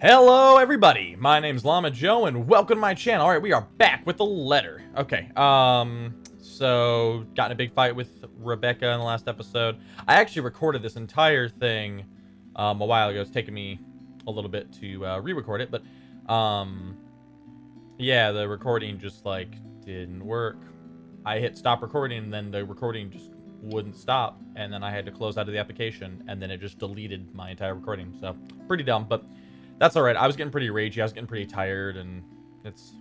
Hello everybody, my name's Llamajoe and welcome to my channel. Alright, we are back with the letter. Okay, so got in a big fight with Rebecca in the last episode. I actually recorded this entire thing a while ago. It's taken me a little bit to re-record it, but yeah, the recording just like didn't work. I hit stop recording and then the recording just wouldn't stop, and then I had to close out of the application and then it just deleted my entire recording. So pretty dumb, but that's alright. I was getting pretty ragey. I was getting pretty tired, and it's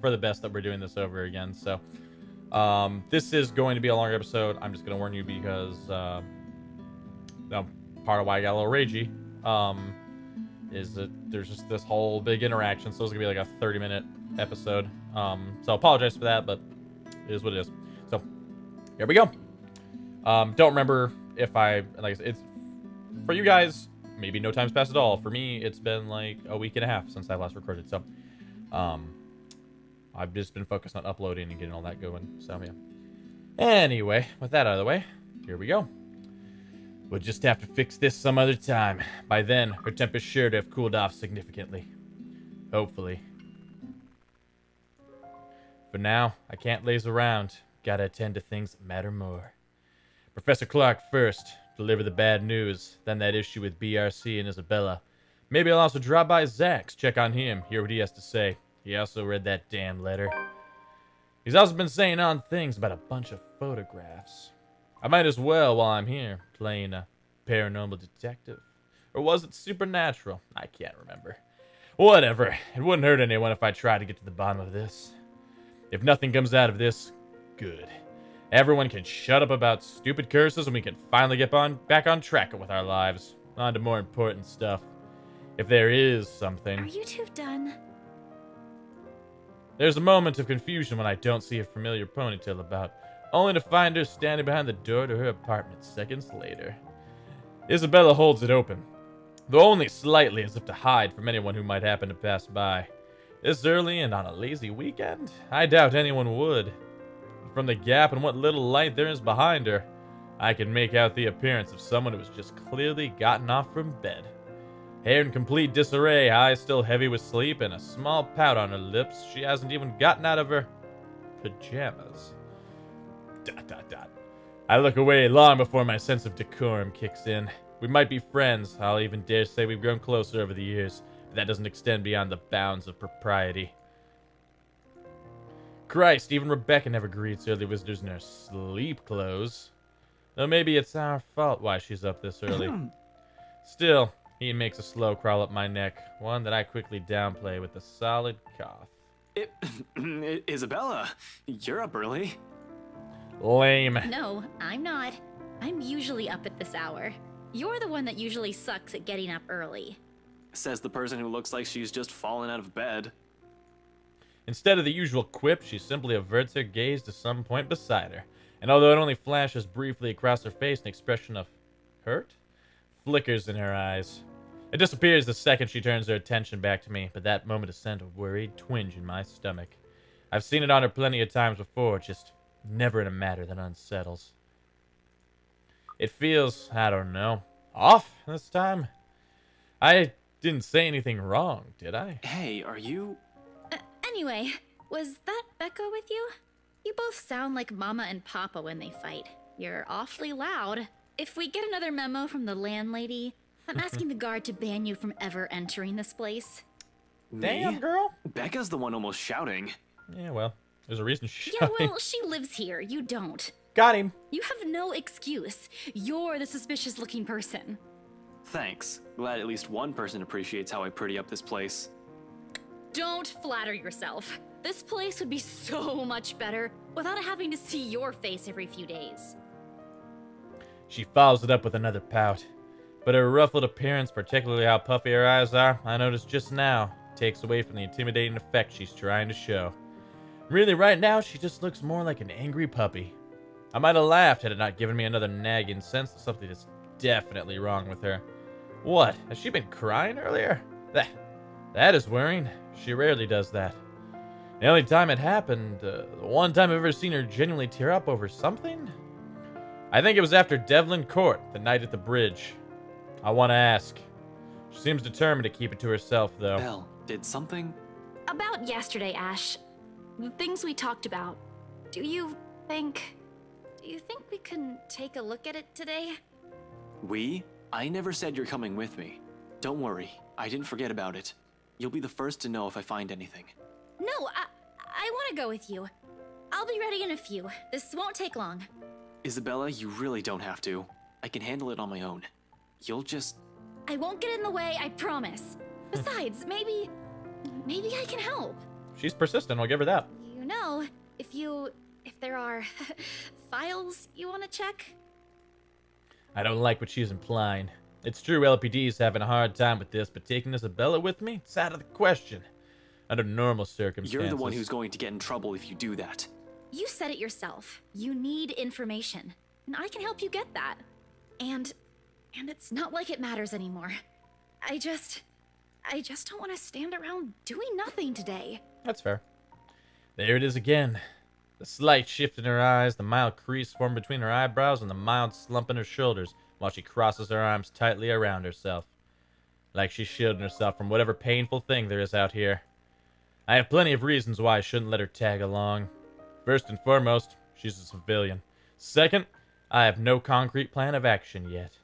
for the best that we're doing this over again. So, this is going to be a longer episode. I'm just going to warn you because, part of why I got a little ragey, is that there's just this whole big interaction. So it's going to be like a 30-minute episode. So apologize for that, but it is what it is. So, here we go. Don't remember if like I said, it's for you guys. Maybe no time's passed at all. For me, it's been like a week and a half since I last recorded. So, I've just been focused on uploading and getting all that going. So, yeah. Anyway, with that out of the way, here we go. We'll just have to fix this some other time. By then, her temper's sure to have cooled off significantly. Hopefully. For now, I can't laze around. Gotta attend to things that matter more. Professor Clarke first. Deliver the bad news, then that issue with BRC and Isabella. Maybe I'll also drop by Zach's, check on him, hear what he has to say. He also read that damn letter. He's also been saying odd things about a bunch of photographs. I might as well, while I'm here, playing a paranormal detective. Or was it supernatural? I can't remember. Whatever, it wouldn't hurt anyone if I tried to get to the bottom of this. If nothing comes out of this, good. Everyone can shut up about stupid curses and we can finally get back on track with our lives. On to more important stuff. If there is something. Are you two done? There's a moment of confusion when I don't see a familiar ponytail about, only to find her standing behind the door to her apartment seconds later. Isabella holds it open, though only slightly as if to hide from anyone who might happen to pass by. This early and on a lazy weekend? I doubt anyone would. From the gap and what little light there is behind her, I can make out the appearance of someone who has just clearly gotten off from bed. Hair in complete disarray, eyes still heavy with sleep, and a small pout on her lips. She hasn't even gotten out of her pajamas. ... I look away long before my sense of decorum kicks in. We might be friends. I'll even dare say we've grown closer over the years, but that doesn't extend beyond the bounds of propriety. Christ, even Rebecca never greets early visitors in her sleep clothes. Though maybe it's our fault why she's up this early. Still, he makes a slow crawl up my neck, one that I quickly downplay with a solid cough. Isabella, you're up early. Lame. No, I'm not. I'm usually up at this hour. You're the one that usually sucks at getting up early. Says the person who looks like she's just fallen out of bed. Instead of the usual quip, she simply averts her gaze to some point beside her, and although it only flashes briefly across her face, an expression of hurt flickers in her eyes. It disappears the second she turns her attention back to me, but that moment has sent a worried twinge in my stomach. I've seen it on her plenty of times before, just never in a matter that unsettles. It feels, I don't know, off this time. I didn't say anything wrong, did I? Hey, are you... Anyway, was that Becca with you? You both sound like Mama and Papa when they fight. You're awfully loud. If we get another memo from the landlady, I'm asking the guard to ban you from ever entering this place. Damn, Me? girl. Becca's the one almost shouting. Yeah, well, there's a reason she's Yeah, shouting. well, she lives here. You don't. Got him. You have no excuse. You're the suspicious-looking person. Thanks. Glad at least one person appreciates how I pretty up this place. Don't flatter yourself. This place would be so much better without having to see your face every few days. She follows it up with another pout. But her ruffled appearance, particularly how puffy her eyes are, I noticed just now, takes away from the intimidating effect she's trying to show. Really, right now, she just looks more like an angry puppy. I might have laughed had it not given me another nagging sense that something is definitely wrong with her. What? Has she been crying earlier? That is worrying. She rarely does that. The only time it happened, the one time I've ever seen her genuinely tear up over something? I think it was after Devlin Court, the night at the bridge. I want to ask, She seems determined to keep it to herself, though. Belle, did something? About yesterday, Ash. The things we talked about. Do you think we can take a look at it today? We? I never said you're coming with me. Don't worry, I didn't forget about it. You'll be the first to know if I find anything. No, I want to go with you. I'll be ready in a few. This won't take long. Isabella, you really don't have to. I can handle it on my own. You'll just... I won't get in the way, I promise. Besides, maybe I can help. She's persistent, I'll give her that. You know, if there are files you want to check. I don't like what she's implying. It's true LPD's having a hard time with this, but taking Isabella with me? It's out of the question. Under normal circumstances. You're the one who's going to get in trouble if you do that. You said it yourself. You need information, and I can help you get that. And it's not like it matters anymore. I just don't want to stand around doing nothing today. That's fair. There it is again. The slight shift in her eyes, the mild crease formed between her eyebrows, and the mild slump in her shoulders while she crosses her arms tightly around herself. Like she's shielding herself from whatever painful thing there is out here. I have plenty of reasons why I shouldn't let her tag along. First and foremost, she's a civilian. Second, I have no concrete plan of action yet.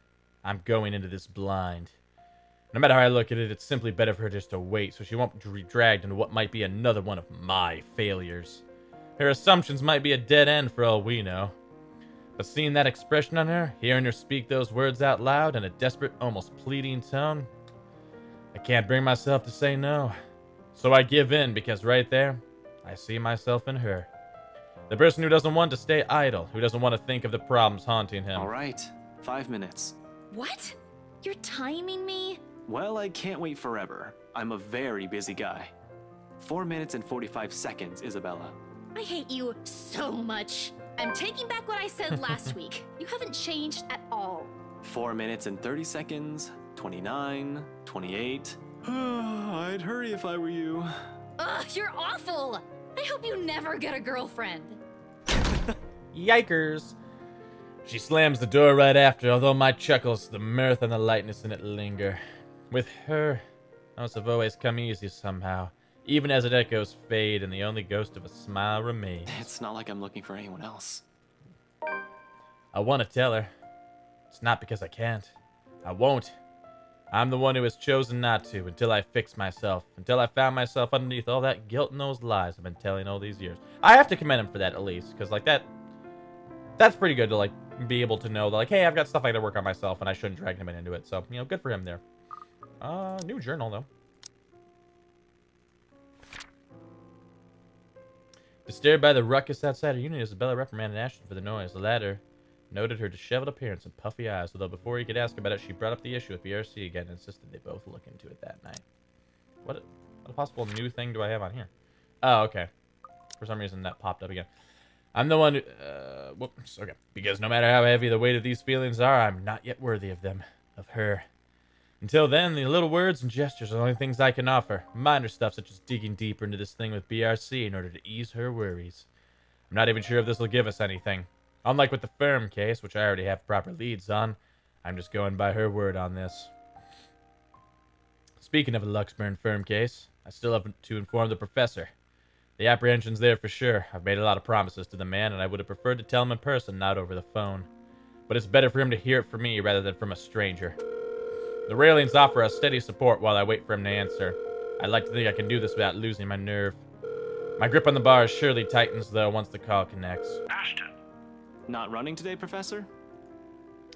I'm going into this blind. No matter how I look at it, it's simply better for her just to wait so she won't be dragged into what might be another one of my failures. Her assumptions might be a dead end for all we know. But seeing that expression on her, hearing her speak those words out loud in a desperate, almost pleading tone, I can't bring myself to say no. So I give in because right there, I see myself in her. The person who doesn't want to stay idle, who doesn't want to think of the problems haunting him. All right, 5 minutes. What? You're timing me? Well, I can't wait forever. I'm a very busy guy. 4 minutes and 45 seconds, Isabella. I hate you so much. I'm taking back what I said last week. You haven't changed at all. 4 minutes and 30 seconds, 29, 28. I'd hurry if I were you. Ugh, you're awful. I hope you never get a girlfriend. Yikers. She slams the door right after, although my chuckles, the mirth and the lightness in it linger. With her, notes have always come easy somehow, even as it echoes fade and the only ghost of a smile remains. It's not like I'm looking for anyone else. I want to tell her. It's not because I can't. I won't. I'm the one who has chosen not to until I fix myself, until I found myself underneath all that guilt and those lies I've been telling all these years. I have to commend him for that at least, because like that's pretty good to like be able to know that like, hey, I've got stuff I gotta work on myself and I shouldn't drag him into it. So, you know, good for him there. New journal though. Disturbed by the ruckus outside her unit, Isabella reprimanded Ashton for the noise. The latter noted her disheveled appearance and puffy eyes, although before he could ask about it, she brought up the issue with BRC again and insisted they both look into it that night. What a possible new thing do I have on here? Oh, okay. For some reason, that popped up again. I'm the one who... whoops, okay. Because no matter how heavy the weight of these feelings are, I'm not yet worthy of them. Of her. Until then, the little words and gestures are the only things I can offer. Minor stuff such as digging deeper into this thing with BRC in order to ease her worries. I'm not even sure if this will give us anything. Unlike with the firm case, which I already have proper leads on, I'm just going by her word on this. Speaking of the Luxburn firm case, I still have to inform the professor. The apprehension's there for sure. I've made a lot of promises to the man, and I would have preferred to tell him in person, not over the phone. But it's better for him to hear it from me rather than from a stranger. The railings offer us steady support while I wait for him to answer. I'd like to think I can do this without losing my nerve. My grip on the bars surely tightens, though, once the call connects. Ashton. Not running today, Professor?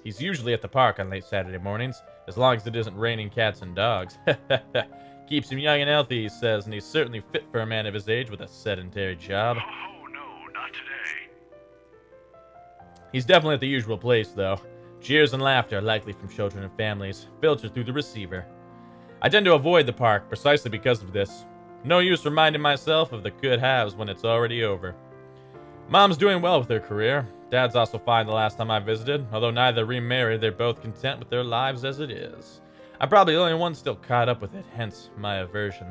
He's usually at the park on late Saturday mornings, as long as it isn't raining cats and dogs. Keeps him young and healthy, he says, and he's certainly fit for a man of his age with a sedentary job. Oh, no, not today. He's definitely at the usual place, though. Cheers and laughter, likely from children and families, filter through the receiver. I tend to avoid the park precisely because of this. No use reminding myself of the could-haves when it's already over. Mom's doing well with her career. Dad's also fine the last time I visited. Although neither remarried, they're both content with their lives as it is. I'm probably the only one still caught up with it, hence my aversion.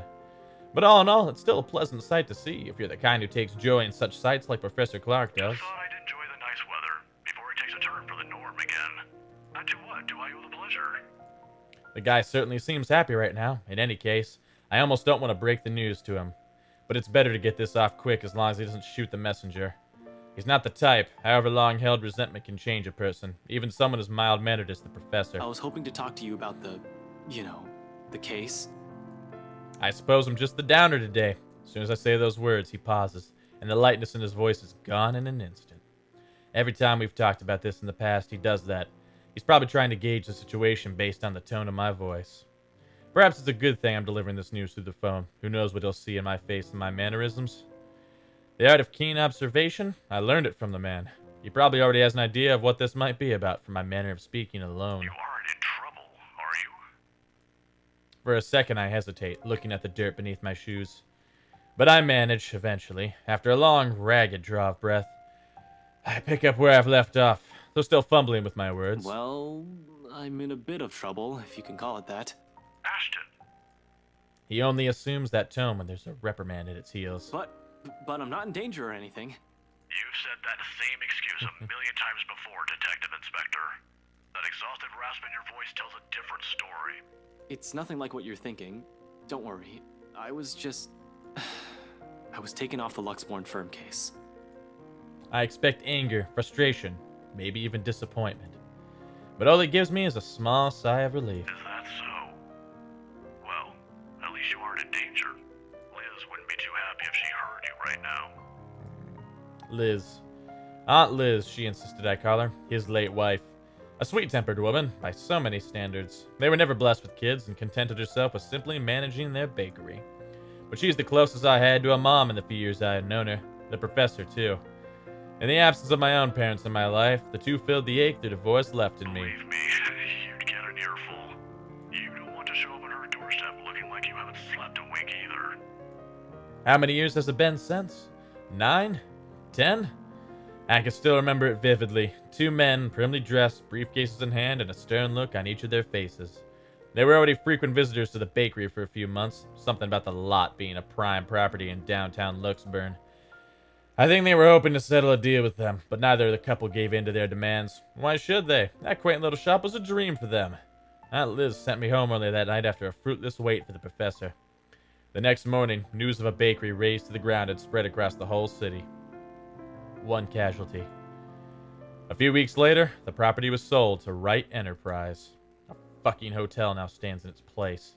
But all in all, it's still a pleasant sight to see if you're the kind who takes joy in such sights like Professor Clarke does. Just thought I'd enjoy the nice weather before it takes a turn for the norm again. To what do I owe the pleasure? The guy certainly seems happy right now. In any case, I almost don't want to break the news to him. But it's better to get this off quick as long as he doesn't shoot the messenger. He's not the type. However long-held resentment can change a person, even someone as mild-mannered as the professor. I was hoping to talk to you about the case. I suppose I'm just the downer today. As soon as I say those words, he pauses, and the lightness in his voice is gone in an instant. Every time we've talked about this in the past, he does that. He's probably trying to gauge the situation based on the tone of my voice. Perhaps it's a good thing I'm delivering this news through the phone. Who knows what he'll see in my face and my mannerisms? The art of keen observation? I learned it from the man. He probably already has an idea of what this might be about from my manner of speaking alone. You aren't in trouble, are you? For a second I hesitate, looking at the dirt beneath my shoes. But I manage, eventually. After a long, ragged draw of breath, I pick up where I've left off, though still fumbling with my words. Well, I'm in a bit of trouble, if you can call it that. Ashton. He only assumes that tone when there's a reprimand at its heels. But I'm not in danger or anything. You've said that same excuse a million times before, Detective Inspector. That exhausted rasp in your voice tells a different story. It's nothing like what you're thinking. Don't worry. I was taken off the Luxborn firm case. I expect anger, frustration, maybe even disappointment. But all it gives me is a small sigh of relief. Is that so? Well, at least you aren't in danger. Liz wouldn't be too happy if she heard you right now. Liz. Aunt Liz, she insisted I call her, his late wife. A sweet-tempered woman, by so many standards. They were never blessed with kids and contented herself with simply managing their bakery. But she's the closest I had to a mom in the few years I had known her. The professor, too. In the absence of my own parents in my life, the two filled the ache their divorce left in me. Believe me, you'd get an earful. You don't want to show up on her doorstep looking like you haven't slept a wink either. How many years has it been since? 9? 10? I can still remember it vividly. Two men, primly dressed, briefcases in hand, and a stern look on each of their faces. They were already frequent visitors to the bakery for a few months, something about the lot being a prime property in downtown Luxburn. I think they were hoping to settle a deal with them, but neither of the couple gave in to their demands. Why should they? That quaint little shop was a dream for them. Aunt Liz sent me home early that night after a fruitless wait for the professor. The next morning, news of a bakery razed to the ground had spread across the whole city. One casualty. A few weeks later, the property was sold to Wright Enterprise. A fucking hotel now stands in its place.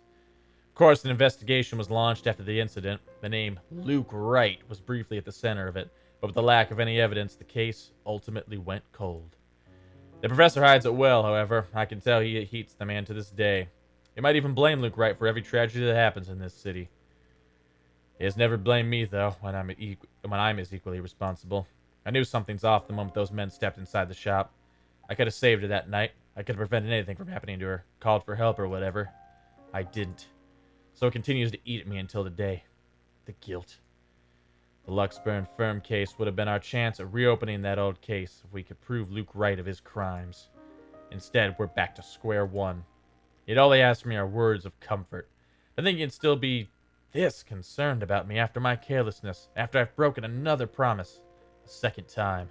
Of course, an investigation was launched after the incident. The name Luke Wright was briefly at the center of it, but with the lack of any evidence, the case ultimately went cold. The professor hides it well, however. I can tell he hates the man to this day. He might even blame Luke Wright for every tragedy that happens in this city. He has never blamed me, though, when I'm as equally responsible. I knew something's off the moment those men stepped inside the shop. I could have saved her that night. I could have prevented anything from happening to her, called for help or whatever. I didn't. So it continues to eat at me until today. The guilt. The Luxburn firm case would have been our chance at reopening that old case if we could prove Luke right of his crimes. Instead, we're back to square one. Yet all they ask from me are words of comfort. I think you'd still be this concerned about me after my carelessness, after I've broken another promise, a second time.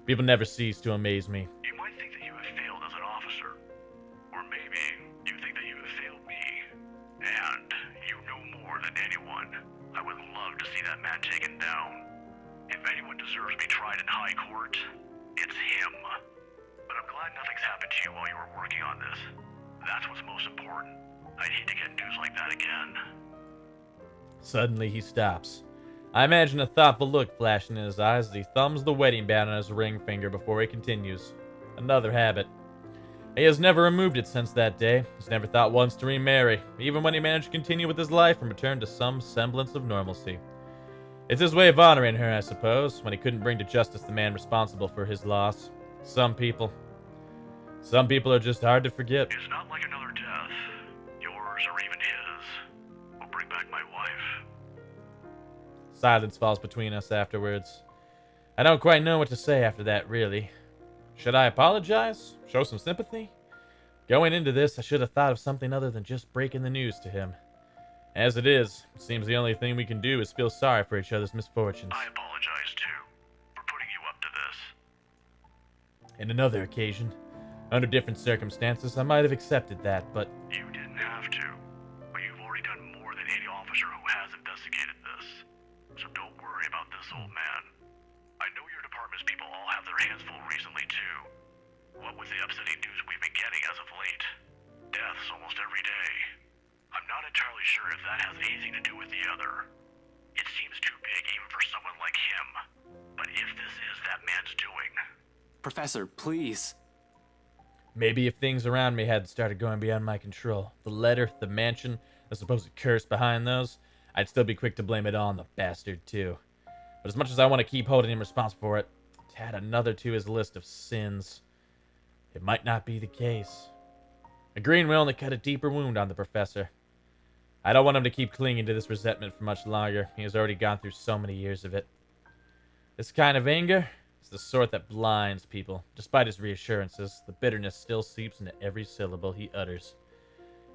People never cease to amaze me. You might think that you have failed as an officer. Or maybe you think that you have failed me. And you know more than anyone. I would love to see that man taken down. If anyone deserves to be tried in high court, it's him. But I'm glad nothing's happened to you while you were working on this. That's what's most important. I'd hate to get news like that again. Suddenly he stops. I imagine a thoughtful look flashing in his eyes as he thumbs the wedding band on his ring finger before he continues. Another habit. He has never removed it since that day. He's never thought once to remarry, even when he managed to continue with his life and return to some semblance of normalcy. It's his way of honoring her, I suppose, when he couldn't bring to justice the man responsible for his loss. Some people are just hard to forget. It's not like another death. Yours or even his will bring back my wife. Silence falls between us afterwards. I don't quite know what to say after that, really. Should I apologize? Show some sympathy? Going into this, I should have thought of something other than just breaking the news to him. As it is, it seems the only thing we can do is feel sorry for each other's misfortunes. I apologize, too, for putting you up to this. And another occasion, Under different circumstances, I might have accepted that, but... You didn't have to. But you've already done more than any officer who has investigated this. So don't worry about this, old man. I know your department's people all have their hands full recently, too. What with the upsetting news we've been getting as of late. Deaths almost every day. I'm not entirely sure if that has anything to do with the other. It seems too big even for someone like him. But if this is that man's doing... Professor, please. Maybe if things around me had started going beyond my control, the letter, the mansion, the supposed curse behind those, I'd still be quick to blame it on the bastard, too. But as much as I want to keep holding him responsible for it, to add another to his list of sins, it might not be the case. Agreeing will only cut a deeper wound on the professor. I don't want him to keep clinging to this resentment for much longer. He has already gone through so many years of it. This kind of anger is the sort that blinds people. Despite his reassurances, the bitterness still seeps into every syllable he utters.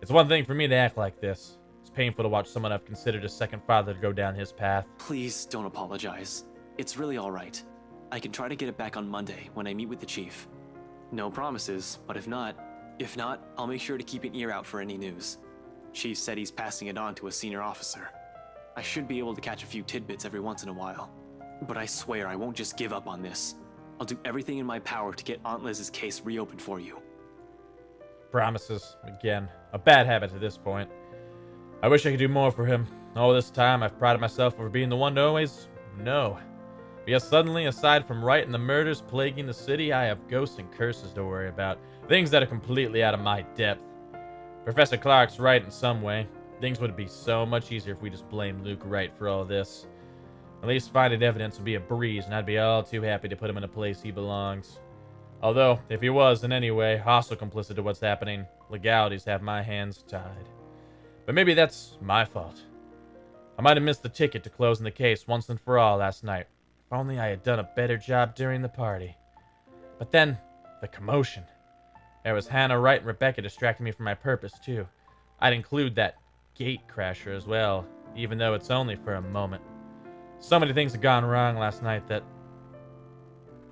It's one thing for me to act like this. It's painful to watch someone I've considered a second father go down his path. Please don't apologize. It's really all right. I can try to get it back on Monday when I meet with the chief. No promises, but if not, I'll make sure to keep an ear out for any news. Chief said he's passing it on to a senior officer. I should be able to catch a few tidbits every once in a while. But I swear I won't just give up on this. I'll do everything in my power to get Aunt Liz's case reopened for you. Promises. Again, a bad habit at this point. I wish I could do more for him. All this time, I've prided myself for being the one to always know. But yet suddenly, aside from right and the murders plaguing the city, I have ghosts and curses to worry about. Things that are completely out of my depth. Professor Clarke's right in some way. Things would be so much easier if we just blamed Luke Wright for all this. At least finding evidence would be a breeze, and I'd be all too happy to put him in a place he belongs. Although, if he was in any way also complicit to what's happening, legalities have my hands tied. But maybe that's my fault. I might have missed the ticket to closing the case once and for all last night. If only I had done a better job during the party. But then, the commotion. There was Hannah Wright and Rebecca distracting me from my purpose, too. I'd include that gate crasher as well, even though it's only for a moment. So many things have gone wrong last night that...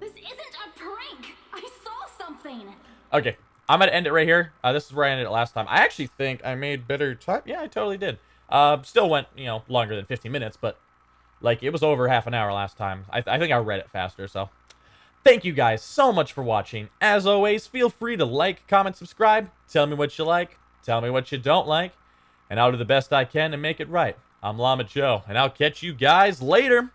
This isn't a prank! I saw something! Okay, I'm going to end it right here. This is where I ended it last time. I actually think I made better time. Yeah, I totally did. Still went, longer than 15 minutes, but, it was over half an hour last time. I think I read it faster, so... Thank you guys so much for watching. As always, feel free to like, comment, subscribe. Tell me what you like. Tell me what you don't like. And I'll do the best I can to make it right. I'm Llamajoe, and I'll catch you guys later.